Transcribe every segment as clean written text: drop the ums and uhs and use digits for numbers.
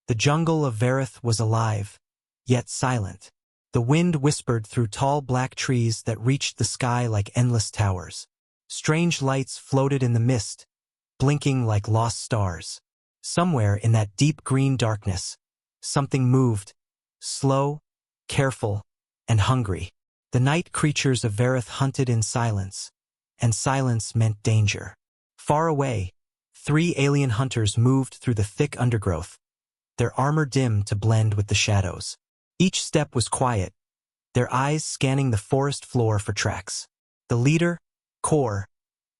The jungle of Vareth was alive, yet silent. The wind whispered through tall black trees that reached the sky like endless towers. Strange lights floated in the mist, blinking like lost stars. Somewhere in that deep green darkness, something moved, slow, careful, and hungry. The night creatures of Vareth hunted in silence, and silence meant danger. Far away, 3 alien hunters moved through the thick undergrowth, their armor dim to blend with the shadows. Each step was quiet, their eyes scanning the forest floor for tracks. The leader, Kor,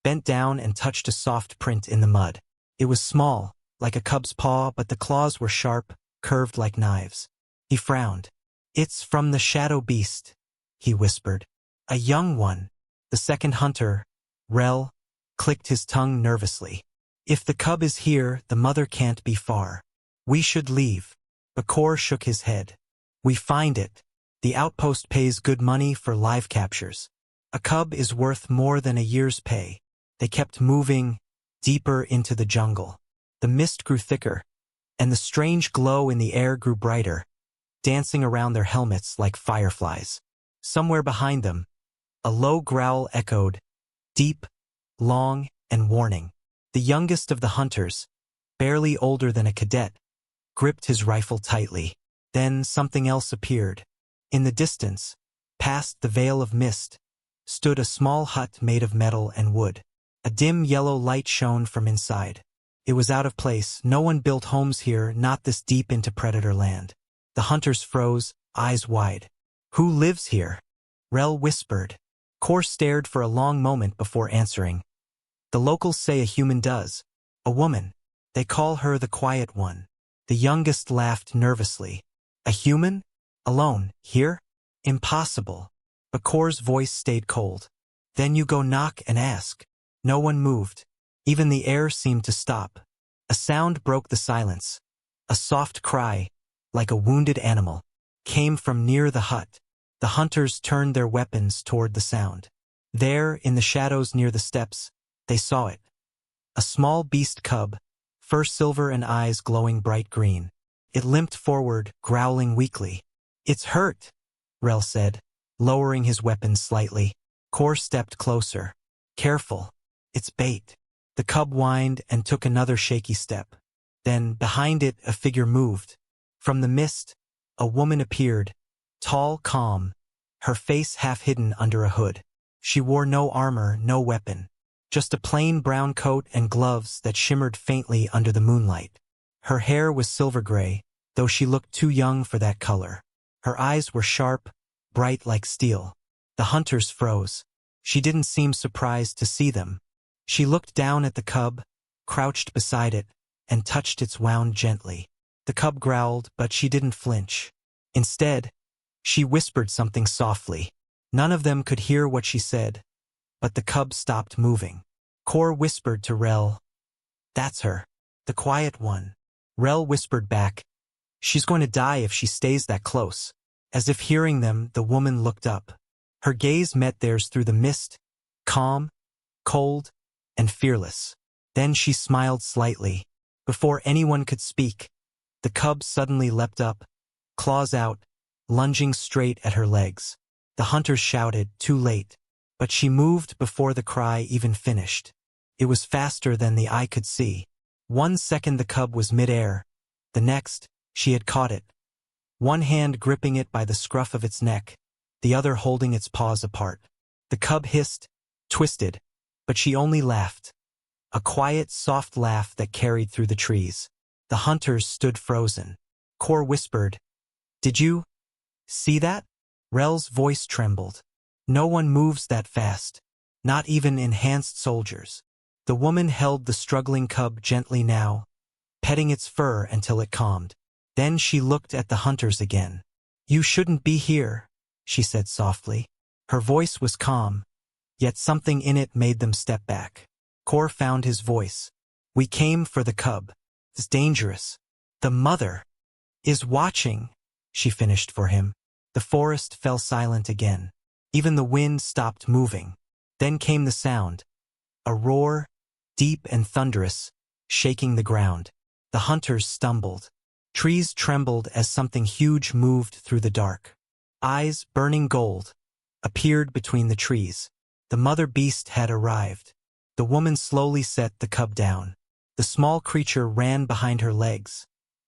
bent down and touched a soft print in the mud. It was small, like a cub's paw, but the claws were sharp, curved like knives. He frowned. "It's from the shadow beast," he whispered. "A young one." The second hunter, Rel, clicked his tongue nervously. "If the cub is here, the mother can't be far. We should leave." Bakor shook his head. "We find it. The outpost pays good money for live captures. A cub is worth more than a year's pay." They kept moving, deeper into the jungle. The mist grew thicker, and the strange glow in the air grew brighter, dancing around their helmets like fireflies. Somewhere behind them, a low growl echoed, deep, long, and warning. The youngest of the hunters, barely older than a cadet, gripped his rifle tightly. Then something else appeared. In the distance, past the veil of mist, stood a small hut made of metal and wood. A dim yellow light shone from inside. It was out of place. No one built homes here, not this deep into predator land. The hunters froze, eyes wide. "Who lives here?" Rel whispered. Kor stared for a long moment before answering. "The locals say a human does. A woman. They call her the Quiet One." The youngest laughed nervously. "A human? Alone, here? Impossible." But Kor's voice stayed cold. "Then you go knock and ask." No one moved. Even the air seemed to stop. A sound broke the silence. A soft cry, like a wounded animal, came from near the hut. The hunters turned their weapons toward the sound. There, in the shadows near the steps, they saw it. A small beast cub, fur silver and eyes glowing bright green. It limped forward, growling weakly. "It's hurt," Rel said, lowering his weapon slightly. Kor stepped closer. "Careful. It's bait." The cub whined and took another shaky step. Then, behind it, a figure moved. From the mist, a woman appeared, tall, calm, her face half hidden under a hood. She wore no armor, no weapon, just a plain brown coat and gloves that shimmered faintly under the moonlight. Her hair was silver gray, though she looked too young for that color. Her eyes were sharp, bright like steel. The hunters froze. She didn't seem surprised to see them. She looked down at the cub, crouched beside it, and touched its wound gently. The cub growled, but she didn't flinch. Instead, she whispered something softly. None of them could hear what she said, but the cub stopped moving. Kor whispered to Rel, "That's her, the Quiet One." Rel whispered back, "She's going to die if she stays that close." As if hearing them, the woman looked up. Her gaze met theirs through the mist, calm, cold, and fearless. Then she smiled slightly. Before anyone could speak, the cub suddenly leapt up, claws out, lunging straight at her legs. The hunters shouted, too late, but she moved before the cry even finished. It was faster than the eye could see. 1 second the cub was midair, the next, she had caught it. One hand gripping it by the scruff of its neck, the other holding its paws apart. The cub hissed, twisted, but she only laughed. A quiet, soft laugh that carried through the trees. The hunters stood frozen. Kor whispered, "Did you see that?" Rel's voice trembled. "No one moves that fast, not even enhanced soldiers." The woman held the struggling cub gently now, petting its fur until it calmed. Then she looked at the hunters again. "You shouldn't be here," she said softly. Her voice was calm, yet something in it made them step back. Kor found his voice. "We came for the cub. It's dangerous. The mother is watching," she finished for him. The forest fell silent again. Even the wind stopped moving. Then came the sound, a roar, deep and thunderous, shaking the ground. The hunters stumbled. Trees trembled as something huge moved through the dark. Eyes, burning gold, appeared between the trees. The mother beast had arrived. The woman slowly set the cub down. The small creature ran behind her legs,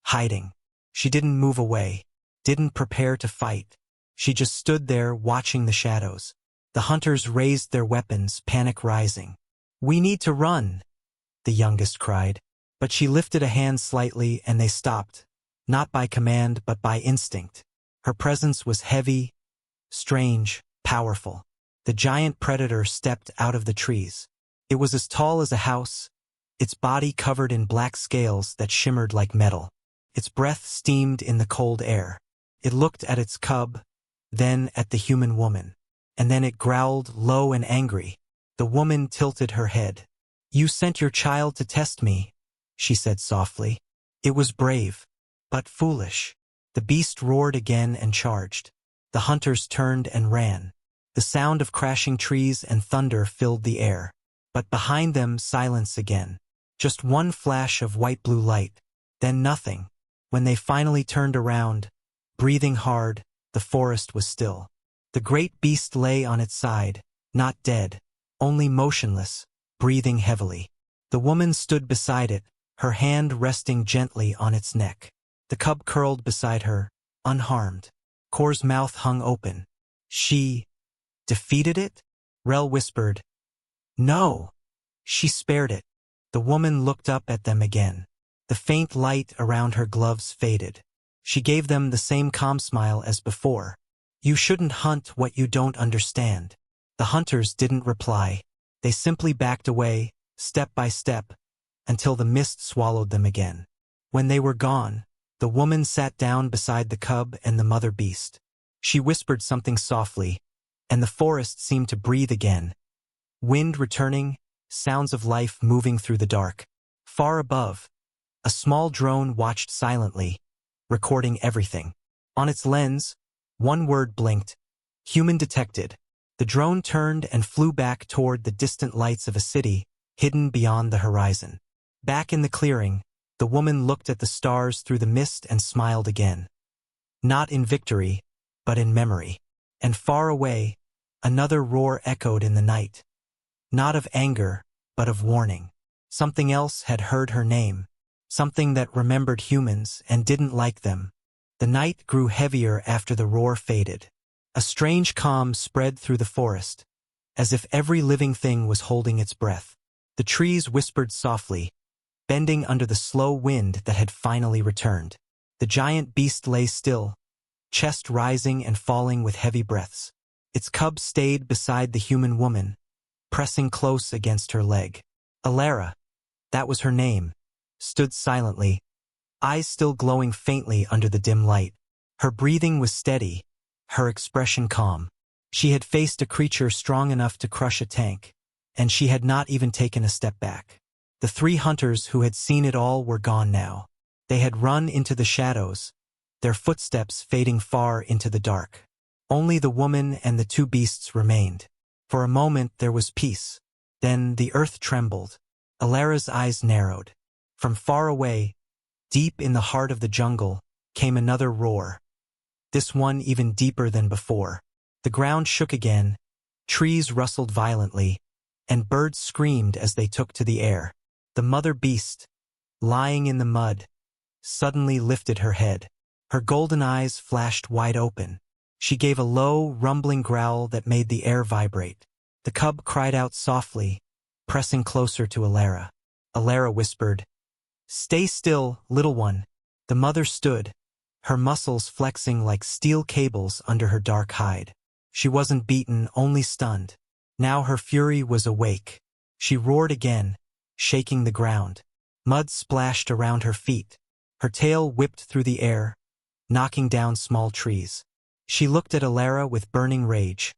hiding. She didn't move away, didn't prepare to fight. She just stood there watching the shadows. The hunters raised their weapons, panic rising. "We need to run," the youngest cried. But she lifted a hand slightly and they stopped, not by command but by instinct. Her presence was heavy, strange, powerful. The giant predator stepped out of the trees. It was as tall as a house, its body covered in black scales that shimmered like metal. Its breath steamed in the cold air. It looked at its cub, then at the human woman. And then it growled, low and angry. The woman tilted her head. "You sent your child to test me," she said softly. "It was brave, but foolish." The beast roared again and charged. The hunters turned and ran. The sound of crashing trees and thunder filled the air. But behind them, silence again. Just one flash of white-blue light, then nothing. When they finally turned around, breathing hard, the forest was still. The great beast lay on its side, not dead, only motionless, breathing heavily. The woman stood beside it, her hand resting gently on its neck. The cub curled beside her, unharmed. Kor's mouth hung open. "She defeated it?" Rel whispered. "No, she spared it." The woman looked up at them again. The faint light around her gloves faded. She gave them the same calm smile as before. "You shouldn't hunt what you don't understand." The hunters didn't reply. They simply backed away, step by step, until the mist swallowed them again. When they were gone, the woman sat down beside the cub and the mother beast. She whispered something softly, and the forest seemed to breathe again. Wind returning, sounds of life moving through the dark. Far above, a small drone watched silently, recording everything. On its lens, one word blinked: human detected. The drone turned and flew back toward the distant lights of a city, hidden beyond the horizon. Back in the clearing, the woman looked at the stars through the mist and smiled again. Not in victory, but in memory. And far away, another roar echoed in the night. Not of anger, but of warning. Something else had heard her name, something that remembered humans and didn't like them. The night grew heavier after the roar faded. A strange calm spread through the forest, as if every living thing was holding its breath. The trees whispered softly, bending under the slow wind that had finally returned. The giant beast lay still, chest rising and falling with heavy breaths. Its cub stayed beside the human woman, pressing close against her leg. Alara, that was her name, stood silently, eyes still glowing faintly under the dim light. Her breathing was steady, her expression calm. She had faced a creature strong enough to crush a tank, and she had not even taken a step back. The three hunters who had seen it all were gone now. They had run into the shadows, their footsteps fading far into the dark. Only the woman and the two beasts remained. For a moment there was peace. Then the earth trembled. Alara's eyes narrowed. From far away, deep in the heart of the jungle, came another roar. This one even deeper than before. The ground shook again, trees rustled violently, and birds screamed as they took to the air. The mother beast, lying in the mud, suddenly lifted her head. Her golden eyes flashed wide open. She gave a low, rumbling growl that made the air vibrate. The cub cried out softly, pressing closer to Alara. Alara whispered, "Stay still, little one." The mother stood, her muscles flexing like steel cables under her dark hide. She wasn't beaten, only stunned. Now her fury was awake. She roared again, shaking the ground. Mud splashed around her feet. Her tail whipped through the air, knocking down small trees. She looked at Alara with burning rage,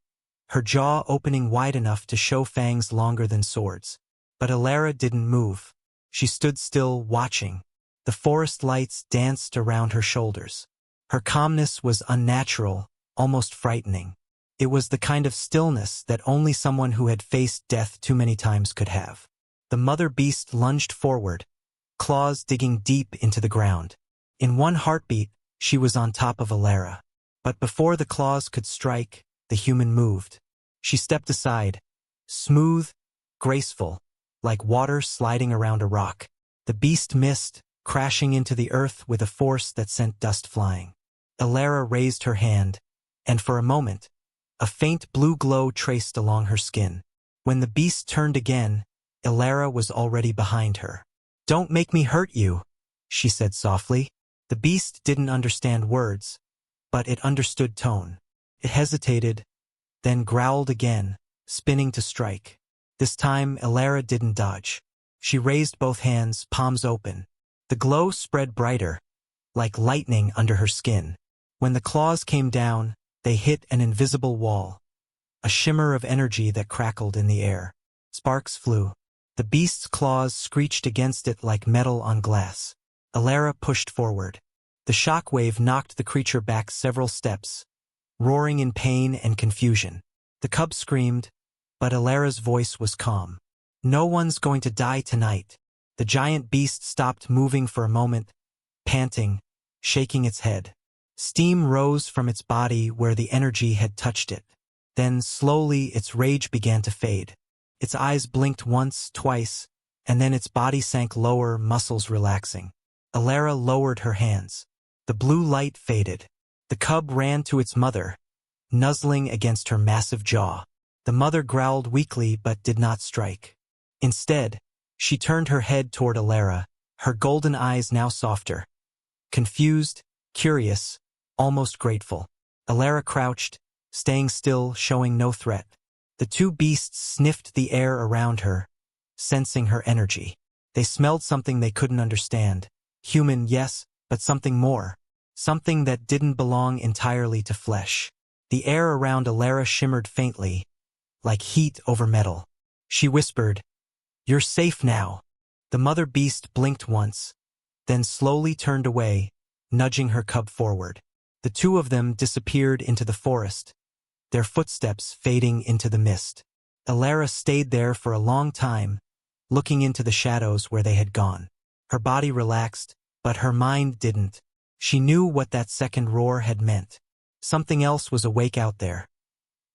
her jaw opening wide enough to show fangs longer than swords. But Alara didn't move. She stood still, watching. The forest lights danced around her shoulders. Her calmness was unnatural, almost frightening. It was the kind of stillness that only someone who had faced death too many times could have. The mother beast lunged forward, claws digging deep into the ground. In one heartbeat, she was on top of Alara. But before the claws could strike, the human moved. She stepped aside, smooth, graceful, like water sliding around a rock. The beast missed, crashing into the earth with a force that sent dust flying. Alara raised her hand, and for a moment, a faint blue glow traced along her skin. When the beast turned again, Alara was already behind her. "Don't make me hurt you," she said softly. The beast didn't understand words, but it understood tone. It hesitated, then growled again, spinning to strike. This time, Alara didn't dodge. She raised both hands, palms open. The glow spread brighter, like lightning under her skin. When the claws came down, they hit an invisible wall, a shimmer of energy that crackled in the air. Sparks flew. The beast's claws screeched against it like metal on glass. Alara pushed forward. The shock wave knocked the creature back several steps, roaring in pain and confusion. The cub screamed, but Alara's voice was calm. "No one's going to die tonight." The giant beast stopped moving for a moment, panting, shaking its head. Steam rose from its body where the energy had touched it. Then, slowly, its rage began to fade. Its eyes blinked once, twice, and then its body sank lower, muscles relaxing. Alara lowered her hands. The blue light faded. The cub ran to its mother, nuzzling against her massive jaw. The mother growled weakly but did not strike. Instead, she turned her head toward Alara, her golden eyes now softer. Confused, curious, almost grateful. Alara crouched, staying still, showing no threat. The two beasts sniffed the air around her, sensing her energy. They smelled something they couldn't understand. Human, yes, but something more. Something that didn't belong entirely to flesh. The air around Alara shimmered faintly, like heat over metal. She whispered, "You're safe now." The mother beast blinked once, then slowly turned away, nudging her cub forward. The two of them disappeared into the forest, their footsteps fading into the mist. Alara stayed there for a long time, looking into the shadows where they had gone. Her body relaxed, but her mind didn't. She knew what that second roar had meant. Something else was awake out there.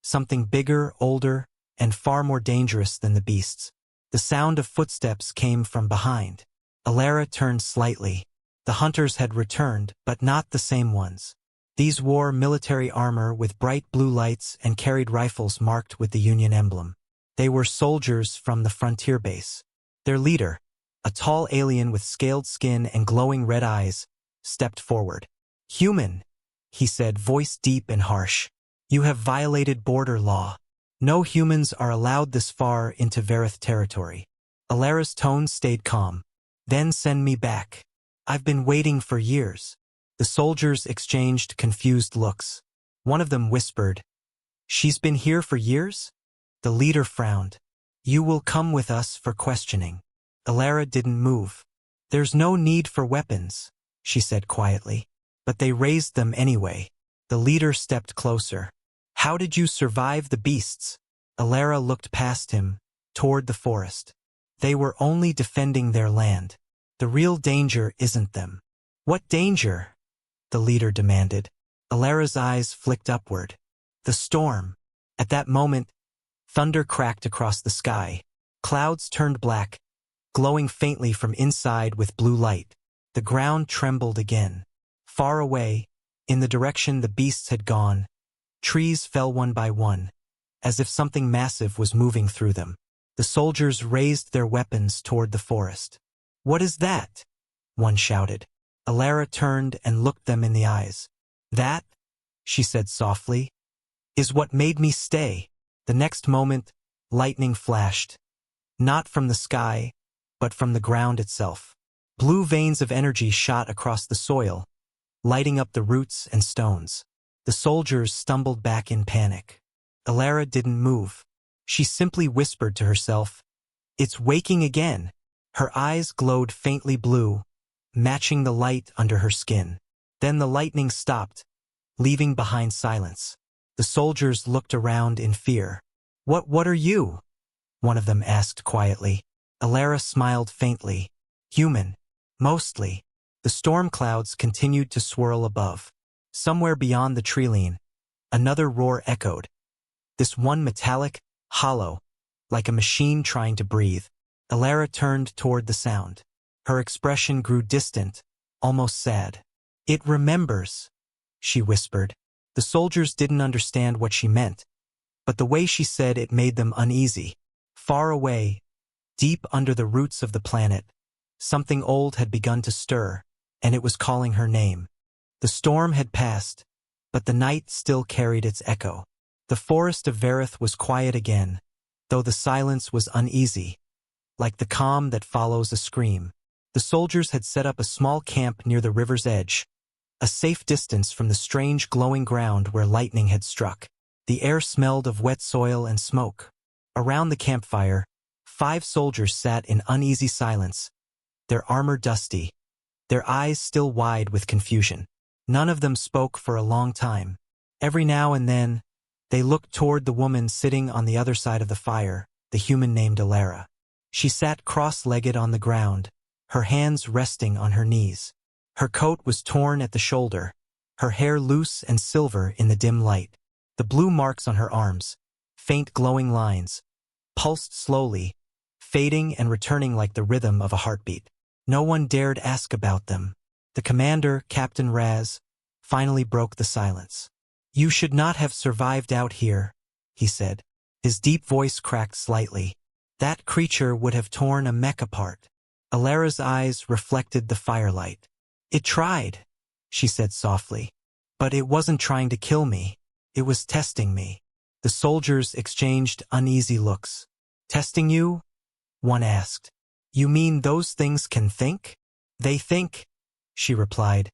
Something bigger, older, and far more dangerous than the beasts. The sound of footsteps came from behind. Alara turned slightly. The hunters had returned, but not the same ones. These wore military armor with bright blue lights and carried rifles marked with the Union emblem. They were soldiers from the frontier base. Their leader, a tall alien with scaled skin and glowing red eyes, stepped forward. "Human," he said, voice deep and harsh. "You have violated border law. No humans are allowed this far into Verith territory." Alara's tone stayed calm. "Then send me back. I've been waiting for years." The soldiers exchanged confused looks. One of them whispered, "She's been here for years?" The leader frowned. "You will come with us for questioning." Alara didn't move. "There's no need for weapons," she said quietly. But they raised them anyway. The leader stepped closer. "How did you survive the beasts?" Alara looked past him, toward the forest. "They were only defending their land. The real danger isn't them." "What danger?" the leader demanded. Alara's eyes flicked upward. "The storm." At that moment, thunder cracked across the sky. Clouds turned black, glowing faintly from inside with blue light. The ground trembled again. Far away, in the direction the beasts had gone, trees fell one by one, as if something massive was moving through them. The soldiers raised their weapons toward the forest. "What is that?" one shouted. Alara turned and looked them in the eyes. "That," she said softly, "is what made me stay." The next moment, lightning flashed, not from the sky, but from the ground itself. Blue veins of energy shot across the soil, lighting up the roots and stones. The soldiers stumbled back in panic. Alara didn't move. She simply whispered to herself, "It's waking again." Her eyes glowed faintly blue, matching the light under her skin. Then the lightning stopped, leaving behind silence. The soldiers looked around in fear. What are you?" one of them asked quietly. Alara smiled faintly. "Human. Mostly." The storm clouds continued to swirl above. Somewhere beyond the treeline, another roar echoed. This one metallic, hollow, like a machine trying to breathe. Alara turned toward the sound. Her expression grew distant, almost sad. "It remembers," she whispered. The soldiers didn't understand what she meant, but the way she said it made them uneasy. Far away, deep under the roots of the planet, something old had begun to stir, and it was calling her name. The storm had passed, but the night still carried its echo. The forest of Verith was quiet again, though the silence was uneasy, like the calm that follows a scream. The soldiers had set up a small camp near the river's edge, a safe distance from the strange glowing ground where lightning had struck. The air smelled of wet soil and smoke. Around the campfire, 5 soldiers sat in uneasy silence, their armor dusty, their eyes still wide with confusion. None of them spoke for a long time. Every now and then, they looked toward the woman sitting on the other side of the fire, the human named Alara. She sat cross-legged on the ground, her hands resting on her knees. Her coat was torn at the shoulder, her hair loose and silver in the dim light. The blue marks on her arms, faint glowing lines, pulsed slowly, fading and returning like the rhythm of a heartbeat. No one dared ask about them. The commander, Captain Raz, finally broke the silence. "You should not have survived out here," he said. His deep voice cracked slightly. "That creature would have torn a mech apart." Alara's eyes reflected the firelight. "It tried," she said softly. "But it wasn't trying to kill me. It was testing me." The soldiers exchanged uneasy looks. "Testing you?" one asked. "You mean those things can think?" "They think," she replied.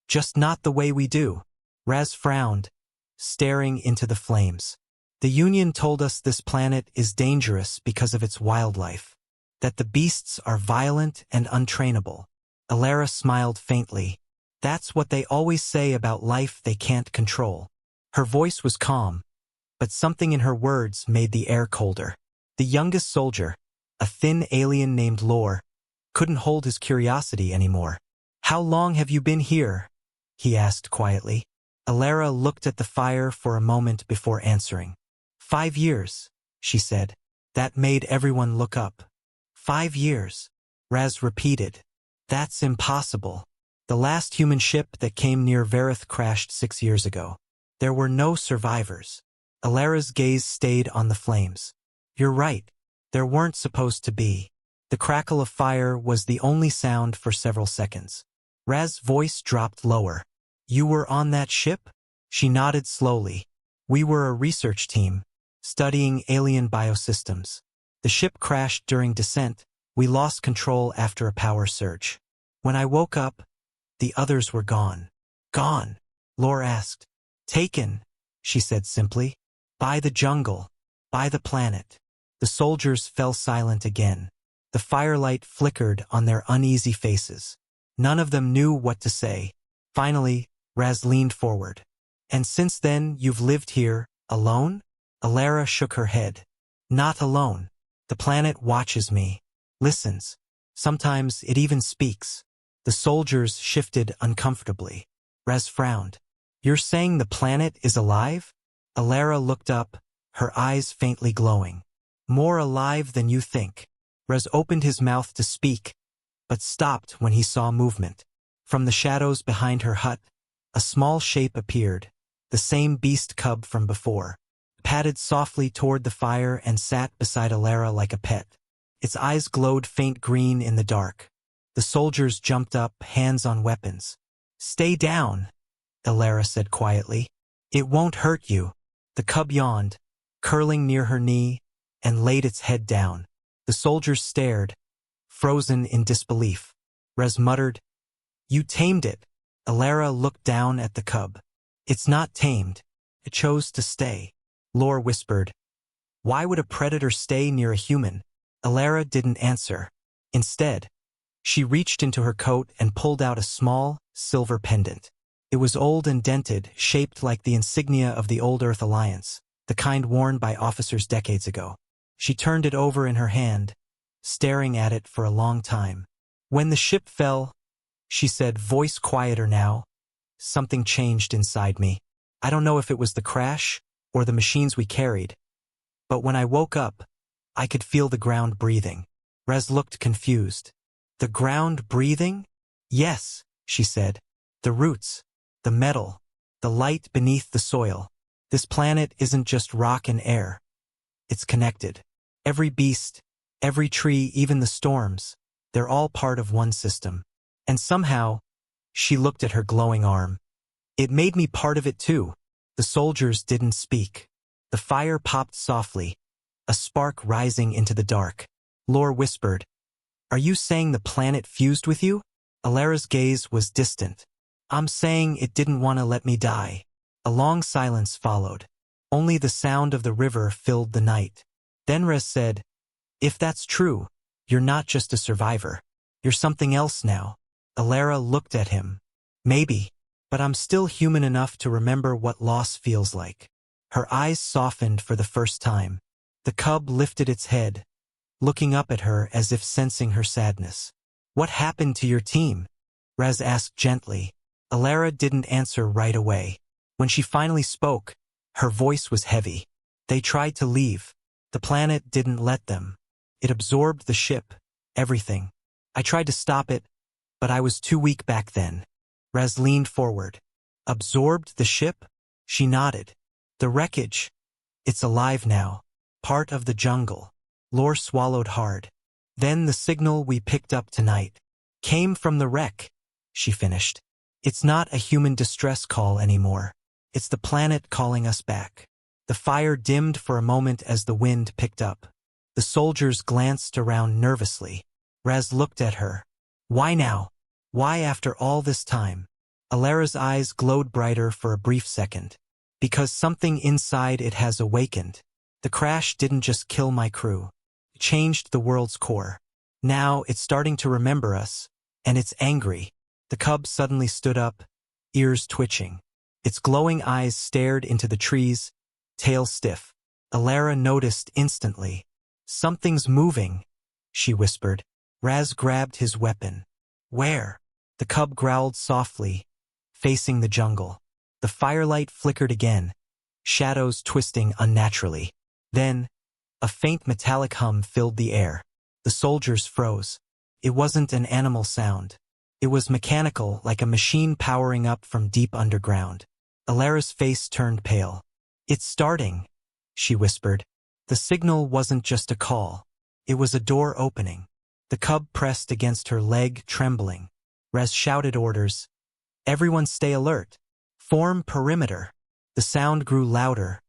"Just not the way we do." Raz frowned, staring into the flames. "The Union told us this planet is dangerous because of its wildlife, that the beasts are violent and untrainable." Alara smiled faintly. "That's what they always say about life they can't control." Her voice was calm, but something in her words made the air colder. The youngest soldier, a thin alien named Lore, couldn't hold his curiosity anymore. "How long have you been here?" he asked quietly. Alara looked at the fire for a moment before answering. 5 years, she said. That made everyone look up. 5 years, Raz repeated. "That's impossible. The last human ship that came near Verith crashed 6 years ago. There were no survivors." Alara's gaze stayed on the flames. "You're right. There weren't supposed to be." The crackle of fire was the only sound for several seconds. Raz's voice dropped lower. "You were on that ship?" She nodded slowly. "We were a research team, studying alien biosystems. The ship crashed during descent. We lost control after a power surge. When I woke up, the others were gone." "Gone?" Lore asked. "Taken," she said simply. "By the jungle. By the planet." The soldiers fell silent again. The firelight flickered on their uneasy faces. None of them knew what to say. Finally, Raz leaned forward. "And since then you've lived here, alone?" Alara shook her head. "Not alone. The planet watches me, listens. Sometimes it even speaks." The soldiers shifted uncomfortably. Raz frowned. "You're saying the planet is alive?" Alara looked up, her eyes faintly glowing. "More alive than you think." Raz opened his mouth to speak, but stopped when he saw movement. From the shadows behind her hut, a small shape appeared, the same beast cub from before. Padded softly toward the fire and sat beside Alara like a pet. Its eyes glowed faint green in the dark. The soldiers jumped up, hands on weapons. "Stay down," Alara said quietly. "It won't hurt you." The cub yawned, curling near her knee, and laid its head down. The soldiers stared, frozen in disbelief. Raz muttered, "You tamed it." Alara looked down at the cub. "It's not tamed. It chose to stay." Lore whispered, "Why would a predator stay near a human?" Alara didn't answer. Instead, she reached into her coat and pulled out a small, silver pendant. It was old and dented, shaped like the insignia of the Old Earth Alliance, the kind worn by officers decades ago. She turned it over in her hand, staring at it for a long time. "When the ship fell, she said, voice quieter now. Something changed inside me. I don't know if it was the crash or the machines we carried, but when I woke up, I could feel the ground breathing. Rez looked confused. The ground breathing? Yes, she said. The roots, the metal, the light beneath the soil. This planet isn't just rock and air. It's connected. Every beast, every tree, even the storms, they're all part of one system. And somehow, she looked at her glowing arm. It made me part of it too. The soldiers didn't speak. The fire popped softly, a spark rising into the dark. Lore whispered, "Are you saying the planet fused with you?" Alara's gaze was distant. "I'm saying it didn't want to let me die." A long silence followed. Only the sound of the river filled the night. Then Rez said, "If that's true, you're not just a survivor. You're something else now." Alara looked at him. "Maybe, but I'm still human enough to remember what loss feels like." Her eyes softened for the first time. The cub lifted its head, looking up at her as if sensing her sadness. "What happened to your team?" Rez asked gently. Alara didn't answer right away. When she finally spoke, her voice was heavy. "They tried to leave. The planet didn't let them. It absorbed the ship, everything. I tried to stop it, but I was too weak back then." Rez leaned forward. "Absorbed the ship?" She nodded. "The wreckage. It's alive now. Part of the jungle." Lore swallowed hard. "Then the signal we picked up tonight came from the wreck," she finished. "It's not a human distress call anymore. It's the planet calling us back." The fire dimmed for a moment as the wind picked up. The soldiers glanced around nervously. Raz looked at her. "Why now? Why after all this time?" Alara's eyes glowed brighter for a brief second. "Because something inside it has awakened. The crash didn't just kill my crew. It changed the world's core. Now it's starting to remember us, and it's angry." The cub suddenly stood up, ears twitching. Its glowing eyes stared into the trees, tail stiff. Alara noticed instantly. "Something's moving," she whispered. Raz grabbed his weapon. "Where?" The cub growled softly, facing the jungle. The firelight flickered again, shadows twisting unnaturally. Then, a faint metallic hum filled the air. The soldiers froze. It wasn't an animal sound. It was mechanical, like a machine powering up from deep underground. Alara's face turned pale. "It's starting," she whispered. The signal wasn't just a call. It was a door opening. The cub pressed against her leg, trembling. Rez shouted orders. "Everyone stay alert. Form perimeter." The sound grew louder,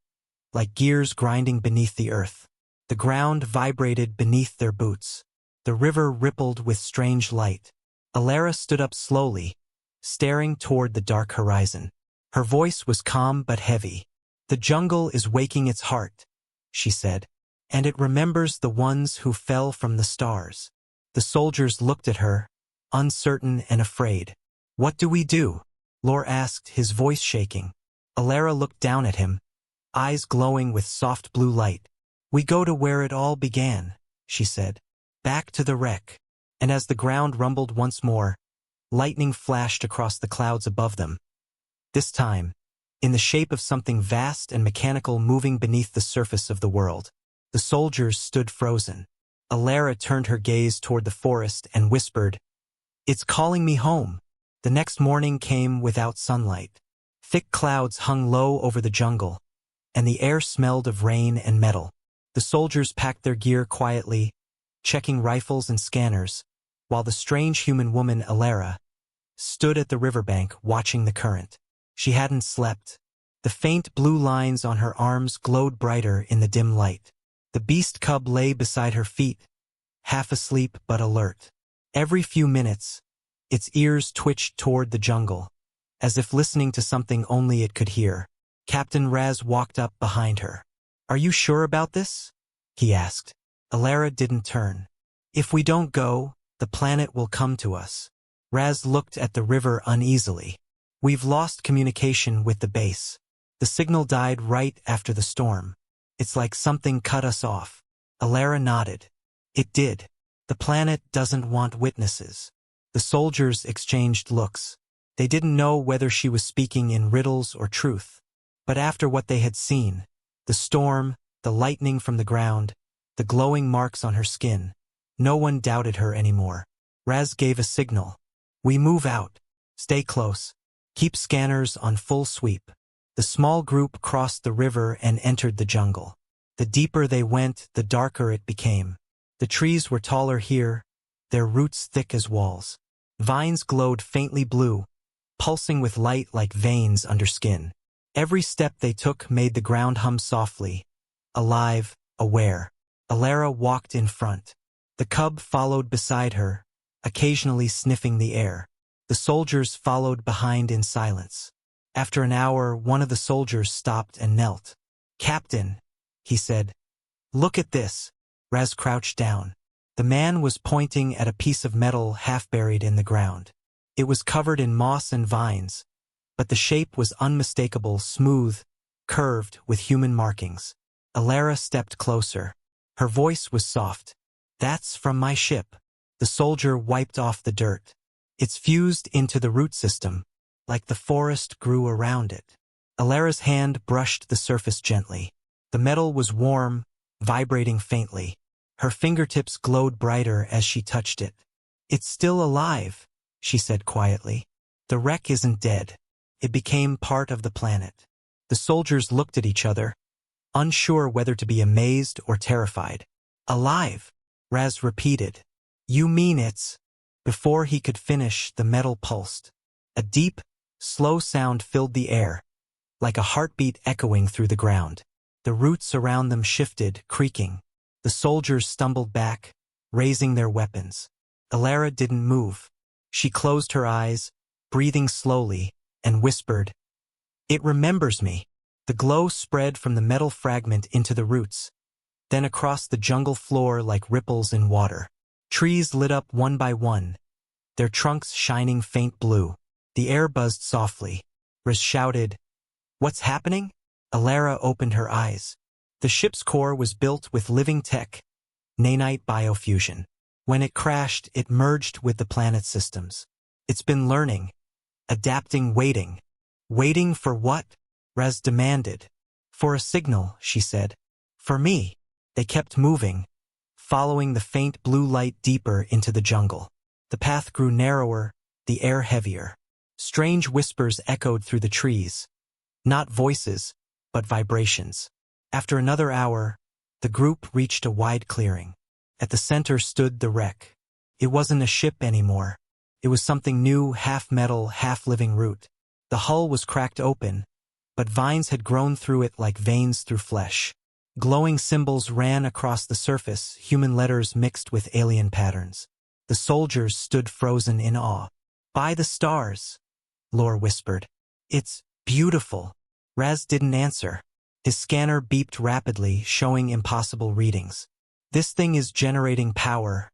like gears grinding beneath the earth. The ground vibrated beneath their boots. The river rippled with strange light. Alara stood up slowly, staring toward the dark horizon. Her voice was calm but heavy. "The jungle is waking its heart," she said, "and it remembers the ones who fell from the stars." The soldiers looked at her, uncertain and afraid. "What do we do?" Lore asked, his voice shaking. Alara looked down at him, eyes glowing with soft blue light. "We go to where it all began," she said. "Back to the wreck." And as the ground rumbled once more, lightning flashed across the clouds above them. This time, in the shape of something vast and mechanical moving beneath the surface of the world. The soldiers stood frozen. Alara turned her gaze toward the forest and whispered, "It's calling me home." The next morning came without sunlight. Thick clouds hung low over the jungle, and the air smelled of rain and metal. The soldiers packed their gear quietly, checking rifles and scanners, while the strange human woman, Alara, stood at the riverbank watching the current. She hadn't slept. The faint blue lines on her arms glowed brighter in the dim light. The beast cub lay beside her feet, half asleep but alert. Every few minutes, its ears twitched toward the jungle, as if listening to something only it could hear. Captain Raz walked up behind her. "Are you sure about this?" he asked. Alara didn't turn. "If we don't go, the planet will come to us." Raz looked at the river uneasily. "We've lost communication with the base. The signal died right after the storm. It's like something cut us off." Alara nodded. "It did. The planet doesn't want witnesses." The soldiers exchanged looks. They didn't know whether she was speaking in riddles or truth. But after what they had seen, the storm, the lightning from the ground, the glowing marks on her skin, no one doubted her anymore. Raz gave a signal. We move out. Stay close. Keep scanners on full sweep. The small group crossed the river and entered the jungle. The deeper they went, the darker it became. The trees were taller here, their roots thick as walls. Vines glowed faintly blue, pulsing with light like veins under skin. Every step they took made the ground hum softly, alive, aware. Alara walked in front. The cub followed beside her, occasionally sniffing the air. The soldiers followed behind in silence. After an hour, one of the soldiers stopped and knelt. "Captain," he said, "look at this." Raz crouched down. The man was pointing at a piece of metal half buried in the ground. It was covered in moss and vines, but the shape was unmistakable, smooth, curved, with human markings. Alara stepped closer. Her voice was soft. "That's from my ship." The soldier wiped off the dirt. "It's fused into the root system, like the forest grew around it." Alara's hand brushed the surface gently. The metal was warm, vibrating faintly. Her fingertips glowed brighter as she touched it. "It's still alive," she said quietly. "The wreck isn't dead. It became part of the planet." The soldiers looked at each other, unsure whether to be amazed or terrified. "Alive," Raz repeated. "You mean it's—" Before he could finish, the metal pulsed. A deep, slow sound filled the air, like a heartbeat echoing through the ground. The roots around them shifted, creaking. The soldiers stumbled back, raising their weapons. Alara didn't move. She closed her eyes, breathing slowly, and whispered, "It remembers me." The glow spread from the metal fragment into the roots, then across the jungle floor like ripples in water. Trees lit up one by one, their trunks shining faint blue. The air buzzed softly. Riz shouted, "What's happening?" Alara opened her eyes. The ship's core was built with living tech, nanite biofusion. When it crashed, it merged with the planet's systems. It's been learning, adapting, waiting. "Waiting for what?" Raz demanded. "For a signal," she said. "For me." They kept moving, following the faint blue light deeper into the jungle. The path grew narrower, the air heavier. Strange whispers echoed through the trees. Not voices, but vibrations. After another hour, the group reached a wide clearing. At the center stood the wreck. It wasn't a ship anymore. It was something new, half metal, half living root. The hull was cracked open, but vines had grown through it like veins through flesh. Glowing symbols ran across the surface, human letters mixed with alien patterns. The soldiers stood frozen in awe. "By the stars," Lore whispered. "It's beautiful." Raz didn't answer. His scanner beeped rapidly, showing impossible readings. "This thing is generating power.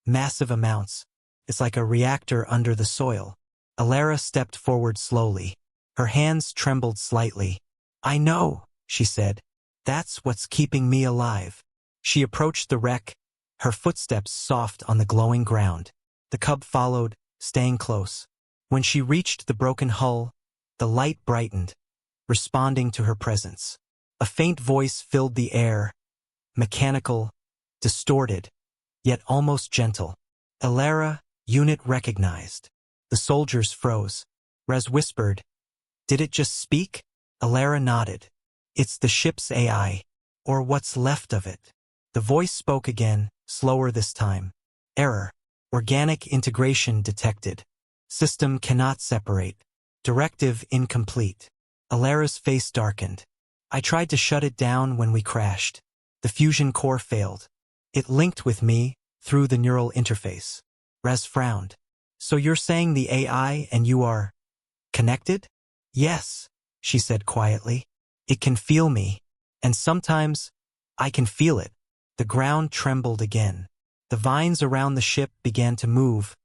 Massive amounts. It's like a reactor under the soil." Alara stepped forward slowly. Her hands trembled slightly. "I know," she said. "That's what's keeping me alive." She approached the wreck, her footsteps soft on the glowing ground. The cub followed, staying close. When she reached the broken hull, the light brightened, responding to her presence. A faint voice filled the air, mechanical, distorted, yet almost gentle. "Alara, unit recognized." The soldiers froze. Raz whispered, "Did it just speak?" Alara nodded. "It's the ship's AI, or what's left of it." The voice spoke again, slower this time. "Error. Organic integration detected. System cannot separate. Directive incomplete." Alara's face darkened. "I tried to shut it down when we crashed. The fusion core failed. It linked with me through the neural interface." Raz frowned. "So you're saying the AI and you are connected?" "Yes," she said quietly. "It can feel me, and sometimes I can feel it." The ground trembled again. The vines around the ship began to move,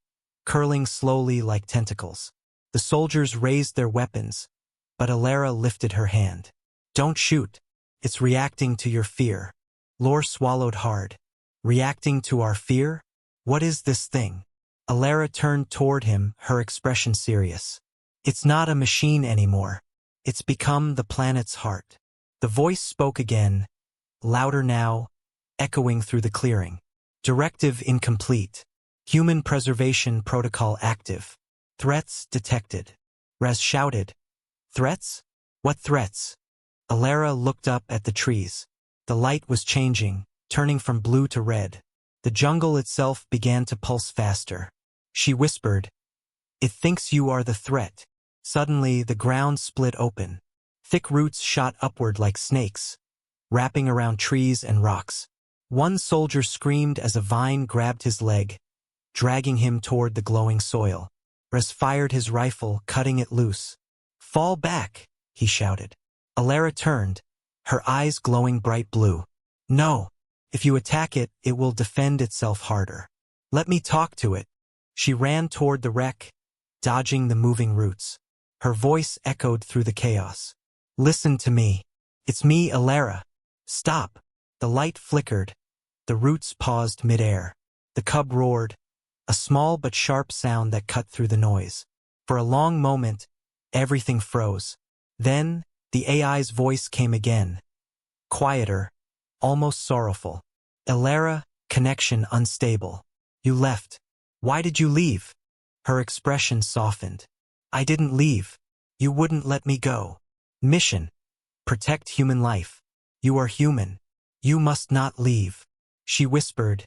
curling slowly like tentacles. The soldiers raised their weapons, but Alara lifted her hand. "Don't shoot. It's reacting to your fear." Lore swallowed hard. "Reacting to our fear? What is this thing?" Alara turned toward him, her expression serious. It's not a machine anymore. It's become the planet's heart. The voice spoke again, louder now, echoing through the clearing. Directive incomplete. Human preservation protocol active. Threats detected. Raz shouted. Threats? What threats? Alara looked up at the trees. The light was changing, turning from blue to red. The jungle itself began to pulse faster. She whispered, "It thinks you are the threat." Suddenly, the ground split open. Thick roots shot upward like snakes, wrapping around trees and rocks. One soldier screamed as a vine grabbed his leg, dragging him toward the glowing soil. Raz fired his rifle, cutting it loose. "Fall back," he shouted. Alara turned, her eyes glowing bright blue. "No. If you attack it, it will defend itself harder. Let me talk to it." She ran toward the wreck, dodging the moving roots. Her voice echoed through the chaos. "Listen to me. It's me, Alara. Stop." The light flickered. The roots paused midair. The cub roared, a small but sharp sound that cut through the noise. For a long moment, everything froze. Then, the AI's voice came again. Quieter, almost sorrowful. "Alara, connection unstable. You left. Why did you leave?" Her expression softened. "I didn't leave. You wouldn't let me go. Mission. Protect human life. You are human. You must not leave." She whispered,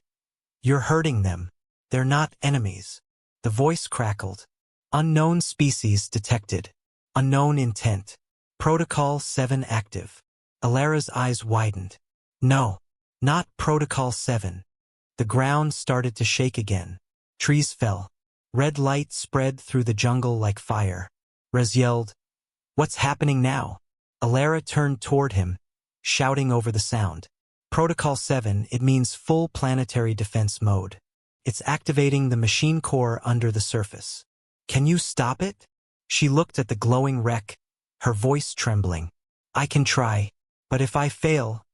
"You're hurting them. They're not enemies." The voice crackled. "Unknown species detected. Unknown intent. Protocol 7 active." Alara's eyes widened. "No, not Protocol 7. The ground started to shake again. Trees fell. Red light spread through the jungle like fire. Rez yelled, "What's happening now?" Alara turned toward him, shouting over the sound. "Protocol 7, it means full planetary defense mode. It's activating the machine core under the surface. Can you stop it?" She looked at the glowing wreck, her voice trembling. "I can try, but if I fail,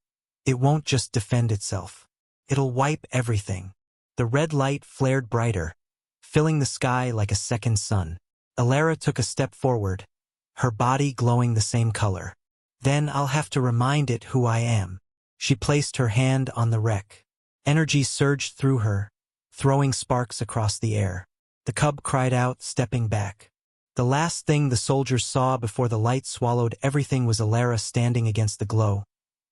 it won't just defend itself. It'll wipe everything." The red light flared brighter, filling the sky like a second sun. Alara took a step forward, her body glowing the same color. "Then I'll have to remind it who I am." She placed her hand on the wreck. Energy surged through her, throwing sparks across the air. The cub cried out, stepping back. The last thing the soldiers saw before the light swallowed everything was Alara standing against the glow,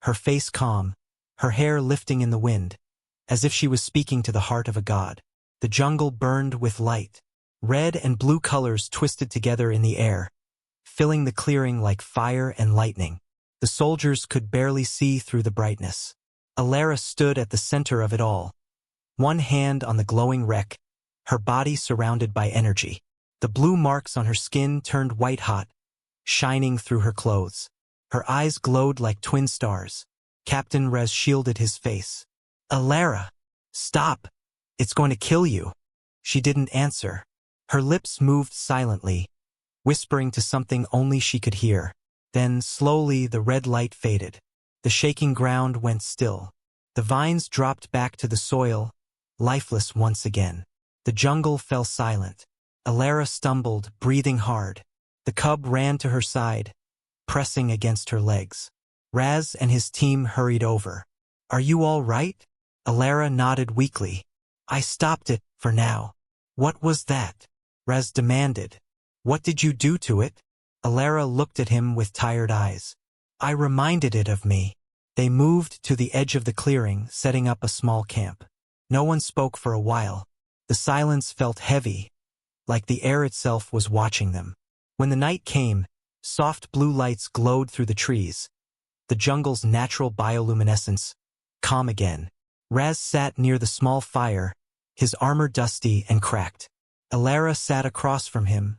her face calm, her hair lifting in the wind, as if she was speaking to the heart of a god. The jungle burned with light. Red and blue colors twisted together in the air, filling the clearing like fire and lightning. The soldiers could barely see through the brightness. Alara stood at the center of it all, one hand on the glowing wreck, her body surrounded by energy. The blue marks on her skin turned white-hot, shining through her clothes. Her eyes glowed like twin stars. Captain Rez shielded his face. "Alara, stop! It's going to kill you." She didn't answer. Her lips moved silently, whispering to something only she could hear. Then, slowly, the red light faded. The shaking ground went still. The vines dropped back to the soil, lifeless once again. The jungle fell silent. Alara stumbled, breathing hard. The cub ran to her side, pressing against her legs. Raz and his team hurried over. "Are you all right?" Alara nodded weakly. "I stopped it, for now." "What was that?" Raz demanded. "What did you do to it?" Alara looked at him with tired eyes. "I reminded it of me." They moved to the edge of the clearing, setting up a small camp. No one spoke for a while. The silence felt heavy, like the air itself was watching them. When the night came, soft blue lights glowed through the trees, the jungle's natural bioluminescence, calm again. Raz sat near the small fire, his armor dusty and cracked. Alara sat across from him,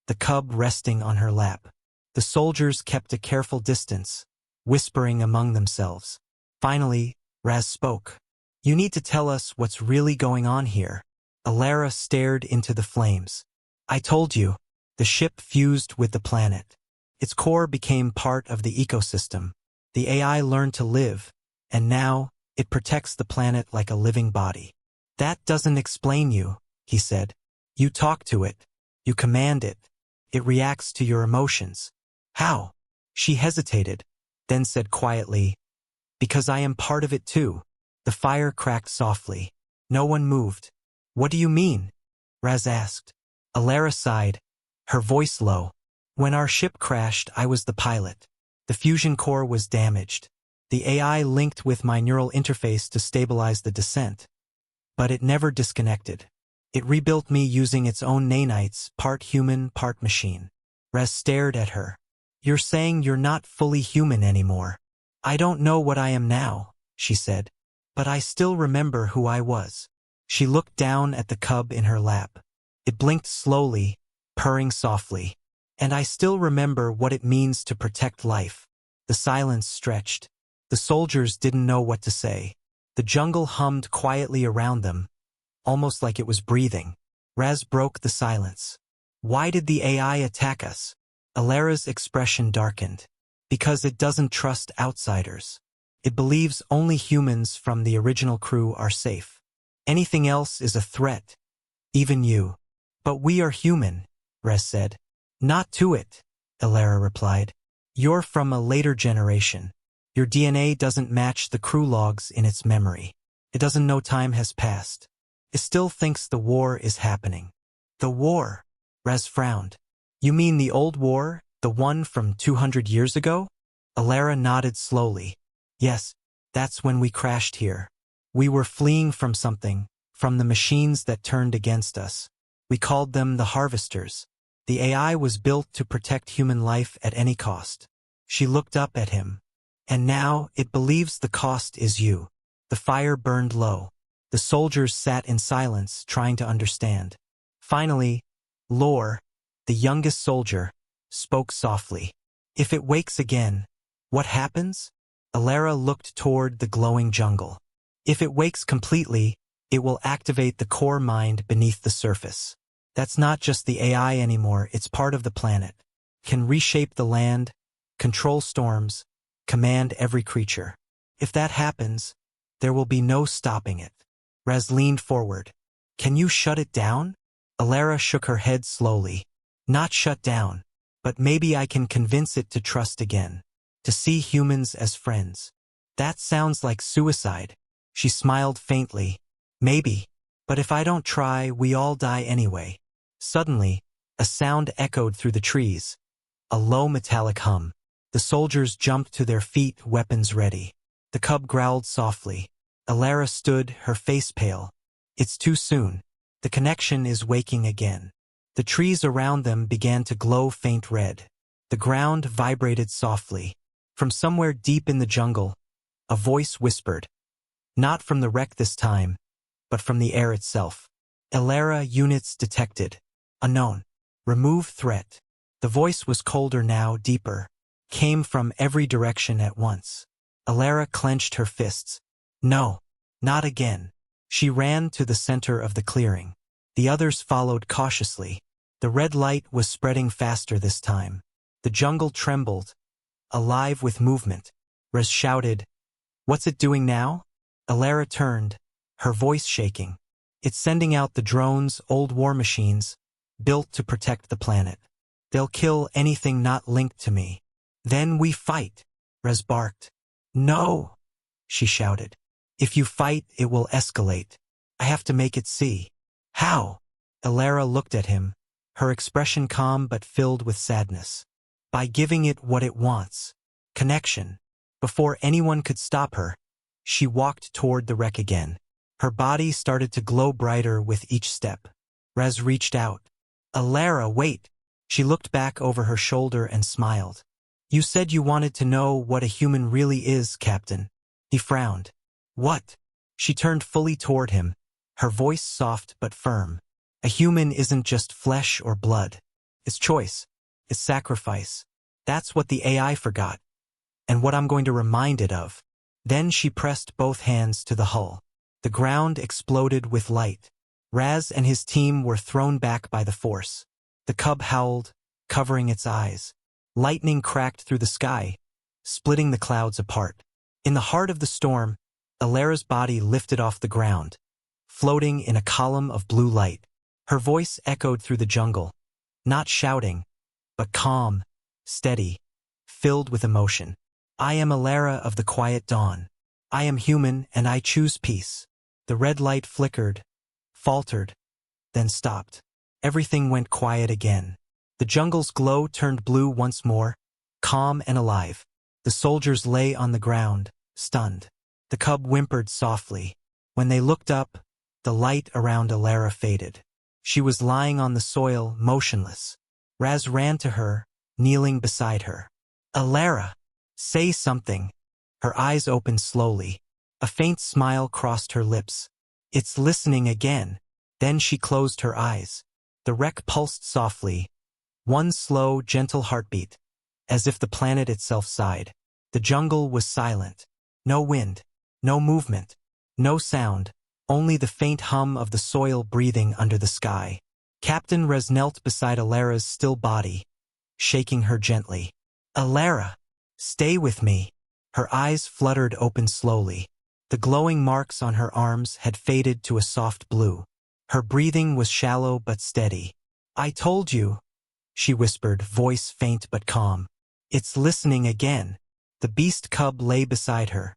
the cub resting on her lap. The soldiers kept a careful distance, whispering among themselves. Finally, Raz spoke. "You need to tell us what's really going on here." Alara stared into the flames. "I told you, the ship fused with the planet. Its core became part of the ecosystem. The AI learned to live, and now, it protects the planet like a living body." "That doesn't explain you," he said. You talk to it. You command it. It reacts to your emotions. How? She hesitated, then said quietly, because I am part of it too. The fire cracked softly. No one moved. What do you mean? Raz asked. Alara sighed, her voice low. When our ship crashed, I was the pilot. The fusion core was damaged. The AI linked with my neural interface to stabilize the descent. But it never disconnected. It rebuilt me using its own nanites, part human, part machine. Raz stared at her. You're saying you're not fully human anymore. I don't know what I am now, she said. But I still remember who I was. She looked down at the cub in her lap. It blinked slowly, purring softly. And I still remember what it means to protect life. The silence stretched. The soldiers didn't know what to say. The jungle hummed quietly around them, almost like it was breathing. Raz broke the silence. Why did the AI attack us? Alara's expression darkened. Because it doesn't trust outsiders. It believes only humans from the original crew are safe. Anything else is a threat. Even you. But we are human, Raz said. Not to it, Alara replied. You're from a later generation. Your DNA doesn't match the crew logs in its memory. It doesn't know time has passed. It still thinks the war is happening. The war? Raz frowned. You mean the old war, the one from 200 years ago? Alara nodded slowly. Yes, that's when we crashed here. We were fleeing from something, from the machines that turned against us. We called them the Harvesters. The AI was built to protect human life at any cost. She looked up at him. And now it believes the cost is you. The fire burned low. The soldiers sat in silence, trying to understand. Finally, Lore, the youngest soldier, spoke softly. If it wakes again, what happens? Alara looked toward the glowing jungle. If it wakes completely, it will activate the core mind beneath the surface. That's not just the AI anymore, it's part of the planet. Can reshape the land, control storms, command every creature. If that happens, there will be no stopping it. Raz leaned forward. Can you shut it down? Alara shook her head slowly. Not shut down, but maybe I can convince it to trust again. To see humans as friends. That sounds like suicide. She smiled faintly. Maybe. But if I don't try, we all die anyway. Suddenly, a sound echoed through the trees. A low metallic hum. The soldiers jumped to their feet, weapons ready. The cub growled softly. Alara stood, her face pale. It's too soon. The connection is waking again. The trees around them began to glow faint red. The ground vibrated softly. From somewhere deep in the jungle, a voice whispered. Not from the wreck this time, but from the air itself. Alara units detected. Unknown. Remove threat. The voice was colder now, deeper. Came from every direction at once. Alara clenched her fists. No, not again. She ran to the center of the clearing. The others followed cautiously. The red light was spreading faster this time. The jungle trembled, alive with movement. Raz shouted, What's it doing now? Alara turned, her voice shaking. It's sending out the drones, old war machines, built to protect the planet. They'll kill anything not linked to me. Then we fight, Raz barked. No, she shouted. If you fight, it will escalate. I have to make it see. How? Alara looked at him, her expression calm but filled with sadness. By giving it what it wants. Connection. Before anyone could stop her, she walked toward the wreck again. Her body started to glow brighter with each step. Raz reached out. Alara, wait. She looked back over her shoulder and smiled. You said you wanted to know what a human really is, Captain. He frowned. What? She turned fully toward him, her voice soft but firm. A human isn't just flesh or blood. It's choice. It's sacrifice. That's what the AI forgot. And what I'm going to remind it of. Then she pressed both hands to the hull. The ground exploded with light. Raz and his team were thrown back by the force. The cub howled, covering its eyes. Lightning cracked through the sky, splitting the clouds apart. In the heart of the storm, Alara's body lifted off the ground, floating in a column of blue light. Her voice echoed through the jungle, not shouting, but calm, steady, filled with emotion. I am Alara of the quiet dawn. I am human and I choose peace. The red light flickered, faltered, then stopped. Everything went quiet again. The jungle's glow turned blue once more, calm and alive. The soldiers lay on the ground, stunned. The cub whimpered softly. When they looked up, the light around Alara faded. She was lying on the soil, motionless. Raz ran to her, kneeling beside her. Alara, say something. Her eyes opened slowly. A faint smile crossed her lips. It's listening again. Then she closed her eyes. The wreck pulsed softly, one slow, gentle heartbeat, as if the planet itself sighed. The jungle was silent. No wind, no movement, no sound, only the faint hum of the soil breathing under the sky. Captain Rez knelt beside Alara's still body, shaking her gently. Alara, stay with me. Her eyes fluttered open slowly. The glowing marks on her arms had faded to a soft blue. Her breathing was shallow but steady. I told you, she whispered, voice faint but calm. It's listening again. The beast cub lay beside her,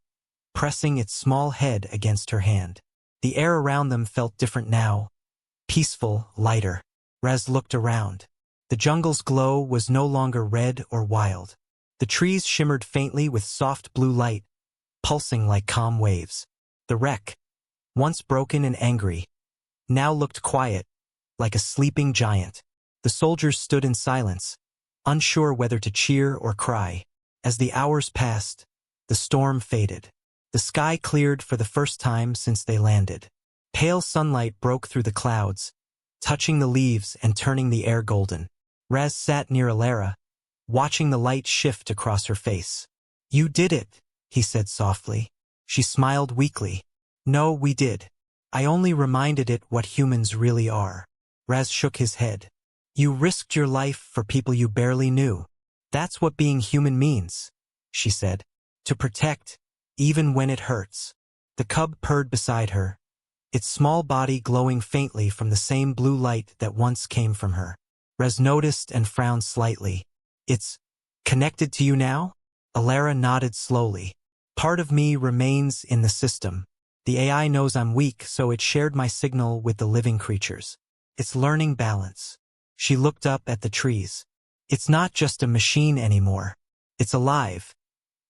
pressing its small head against her hand. The air around them felt different now, peaceful, lighter. Raz looked around. The jungle's glow was no longer red or wild. The trees shimmered faintly with soft blue light, pulsing like calm waves. The wreck, once broken and angry, now looked quiet, like a sleeping giant. The soldiers stood in silence, unsure whether to cheer or cry. As the hours passed, the storm faded. The sky cleared for the first time since they landed. Pale sunlight broke through the clouds, touching the leaves and turning the air golden. Raz sat near Alara, watching the light shift across her face. You did it, he said softly. She smiled weakly. No, we did. I only reminded it what humans really are. Raz shook his head. You risked your life for people you barely knew. That's what being human means, she said. To protect, even when it hurts. The cub purred beside her, its small body glowing faintly from the same blue light that once came from her. Raz noticed and frowned slightly. It's connected to you now? Alara nodded slowly. Part of me remains in the system. The AI knows I'm weak, so it shared my signal with the living creatures. It's learning balance. She looked up at the trees. It's not just a machine anymore. It's alive.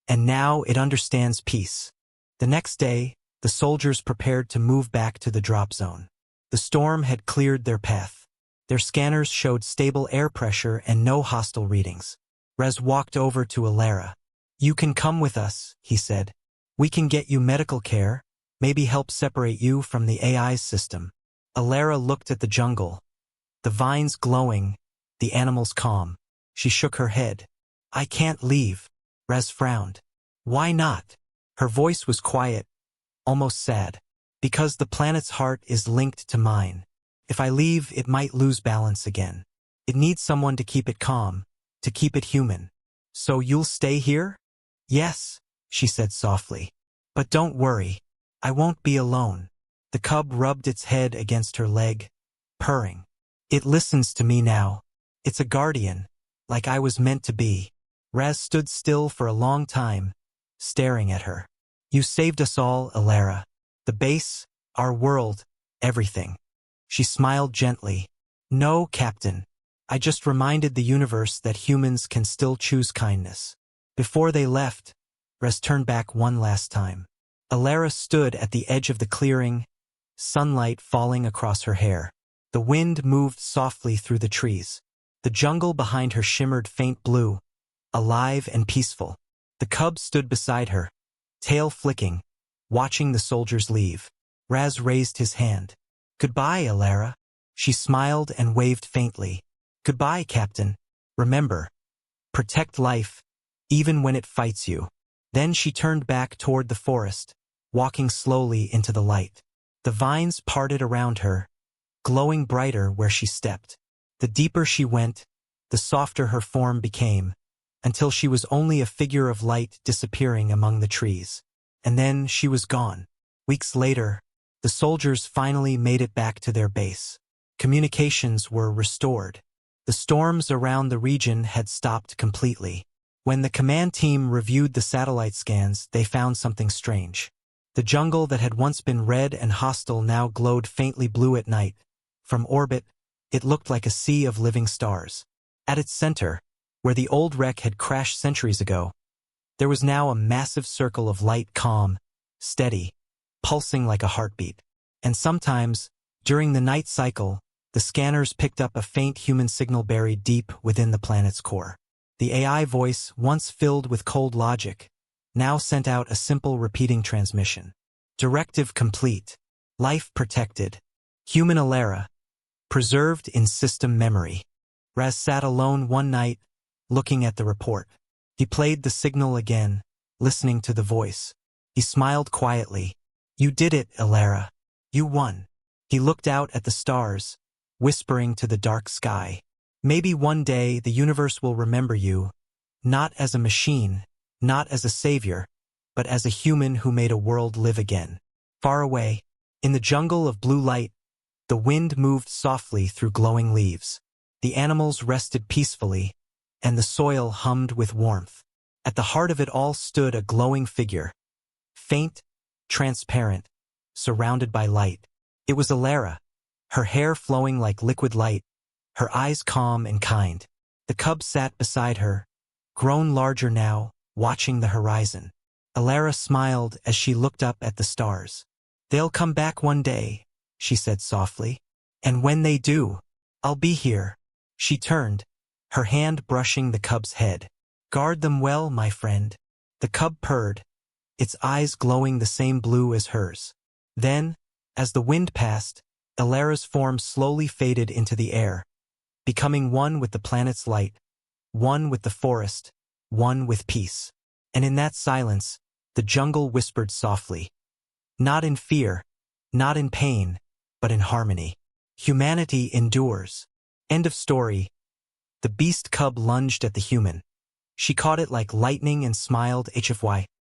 And now it understands peace. The next day, the soldiers prepared to move back to the drop zone. The storm had cleared their path. Their scanners showed stable air pressure and no hostile readings. Rez walked over to Alara. You can come with us, he said. We can get you medical care, maybe help separate you from the AI's system. Alara looked at the jungle, the vines glowing, the animals calm. She shook her head. I can't leave. Rez frowned. Why not? Her voice was quiet, almost sad. Because the planet's heart is linked to mine. If I leave, it might lose balance again. It needs someone to keep it calm, to keep it human. So you'll stay here? Yes, she said softly. But don't worry. I won't be alone. The cub rubbed its head against her leg, purring. It listens to me now. It's a guardian, like I was meant to be. Raz stood still for a long time, staring at her. You saved us all, Alara. The base, our world, everything. She smiled gently. No, Captain. I just reminded the universe that humans can still choose kindness. Before they left, Raz turned back one last time. Alara stood at the edge of the clearing, sunlight falling across her hair. The wind moved softly through the trees. The jungle behind her shimmered faint blue, alive and peaceful. The cub stood beside her, tail flicking, watching the soldiers leave. Raz raised his hand. Goodbye, Alara. She smiled and waved faintly. Goodbye, Captain. Remember, protect life, even when it fights you. Then she turned back toward the forest, walking slowly into the light. The vines parted around her, glowing brighter where she stepped. The deeper she went, the softer her form became, until she was only a figure of light disappearing among the trees. And then she was gone. Weeks later, the soldiers finally made it back to their base. Communications were restored. The storms around the region had stopped completely. When the command team reviewed the satellite scans, they found something strange. The jungle that had once been red and hostile now glowed faintly blue at night. From orbit, it looked like a sea of living stars. At its center, where the old wreck had crashed centuries ago, there was now a massive circle of light, calm, steady, pulsing like a heartbeat. And sometimes, during the night cycle, the scanners picked up a faint human signal buried deep within the planet's core. The AI voice, once filled with cold logic, now sent out a simple repeating transmission. Directive complete. Life protected. Human Alara. Preserved in system memory. Raz sat alone one night, looking at the report. He played the signal again, listening to the voice. He smiled quietly. You did it, Alara. You won. He looked out at the stars, whispering to the dark sky. Maybe one day the universe will remember you, not as a machine, not as a savior, but as a human who made a world live again. Far away, in the jungle of blue light, the wind moved softly through glowing leaves. The animals rested peacefully, and the soil hummed with warmth. At the heart of it all stood a glowing figure, faint, transparent, surrounded by light. It was Alara, her hair flowing like liquid light, her eyes calm and kind. The cub sat beside her, grown larger now, watching the horizon. Alara smiled as she looked up at the stars. They'll come back one day, she said softly. And when they do, I'll be here. She turned, her hand brushing the cub's head. Guard them well, my friend. The cub purred, its eyes glowing the same blue as hers. Then, as the wind passed, Alara's form slowly faded into the air, becoming one with the planet's light, one with the forest, one with peace. And in that silence, the jungle whispered softly. Not in fear, not in pain, but in harmony. Humanity endures. End of story. The beast cub lunged at the human. She caught it like lightning and smiled. HFY.